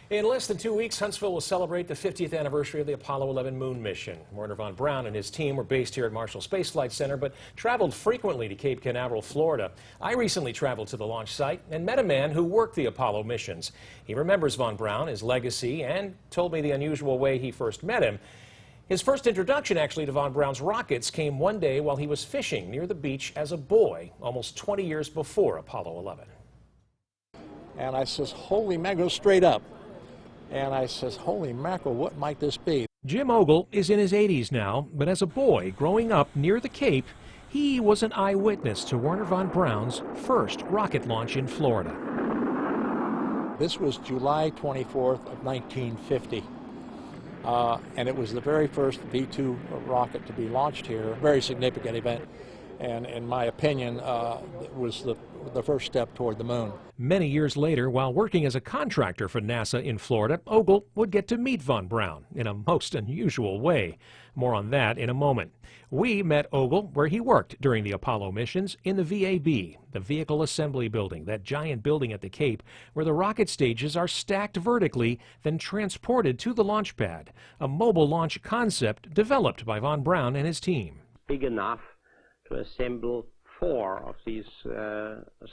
In less than 2 weeks, Huntsville will celebrate the 50th anniversary of the Apollo 11 moon mission. Wernher Von Braun and his team were based here at Marshall Space Flight Center, but traveled frequently to Cape Canaveral, Florida. I recently traveled to the launch site and met a man who worked the Apollo missions. He remembers Von Braun, his legacy, and told me the unusual way he first met him. His first introduction, actually, to Von Braun's rockets came one day while he was fishing near the beach as a boy, almost 20 years before Apollo 11. And I says, holy mackerel, straight up. And I says, holy mackerel, what might this be? Jim Ogle is in his 80s now, but as a boy growing up near the Cape, he was an eyewitness to Wernher Von Braun's first rocket launch in Florida. This was July 24th of 1950. And it was the very first V-2 rocket to be launched here, a very significant event. And in my opinion, it was the first step toward the moon. Many years later, while working as a contractor for NASA in Florida, Ogle would get to meet Von Braun in a most unusual way. More on that in a moment. We met Ogle where he worked during the Apollo missions in the VAB, the Vehicle Assembly Building, that giant building at the Cape where the rocket stages are stacked vertically, then transported to the launch pad, a mobile launch concept developed by Von Braun and his team. Big enough to assemble 4 of these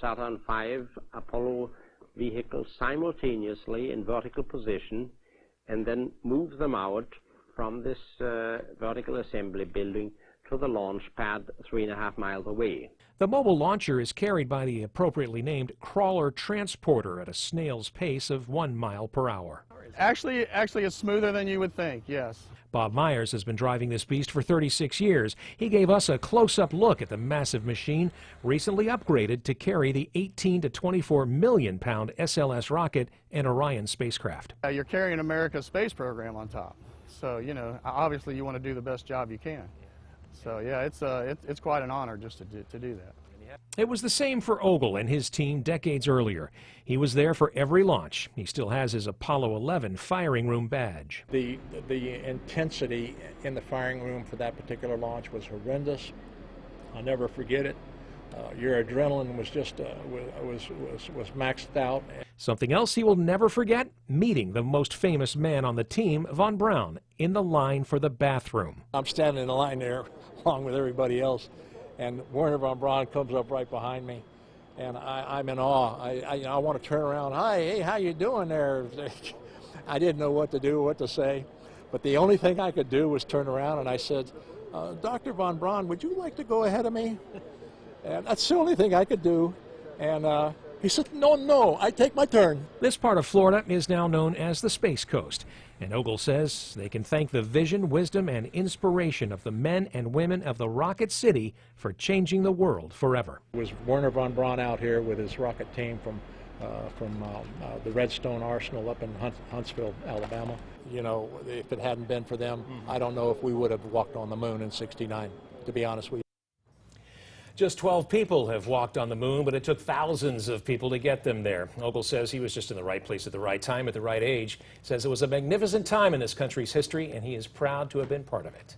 Saturn V Apollo vehicles simultaneously in vertical position and then move them out from this vertical assembly building to the launch pad 3.5 miles away. The mobile launcher is carried by the appropriately named crawler transporter at a snail's pace of 1 mile per hour. Actually, it's smoother than you would think, yes. Bob Myers has been driving this beast for 36 years. He gave us a close-up look at the massive machine, recently upgraded to carry the 18 to 24 million pound SLS rocket and Orion spacecraft. You're carrying America's space program on top. So, obviously you want to do the best job you can. So, yeah, it's quite an honor just to do that. It was the same for Ogle and his team decades earlier. He was there for every launch. He still has his Apollo 11 firing room badge. The intensity in the firing room for that particular launch was horrendous. I'll never forget it. Your adrenaline was just was maxed out. Something else he will never forget, meeting the most famous man on the team, Von Braun, in the line for the bathroom. I'm standing in the line there along with everybody else, and Wernher Von Braun comes up right behind me, and I'm in awe. I want to turn around. Hi, hey, how you doing there? I didn't know what to do, what to say, but the only thing I could do was turn around, and I said, Dr. Von Braun, would you like to go ahead of me? And that's the only thing I could do. And he said, no, I take my turn. This part of Florida is now known as the Space Coast. And Ogle says they can thank the vision, wisdom, and inspiration of the men and women of the Rocket City for changing the world forever. It was Wernher Von Braun out here with his rocket team from the Redstone Arsenal up in Huntsville, Alabama. If it hadn't been for them, I don't know if we would have walked on the moon in '69, to be honest with you. Just 12 people have walked on the moon, but it took thousands of people to get them there. Ogle says he was just in the right place at the right time at the right age. Says it was a magnificent time in this country's history, and he is proud to have been part of it.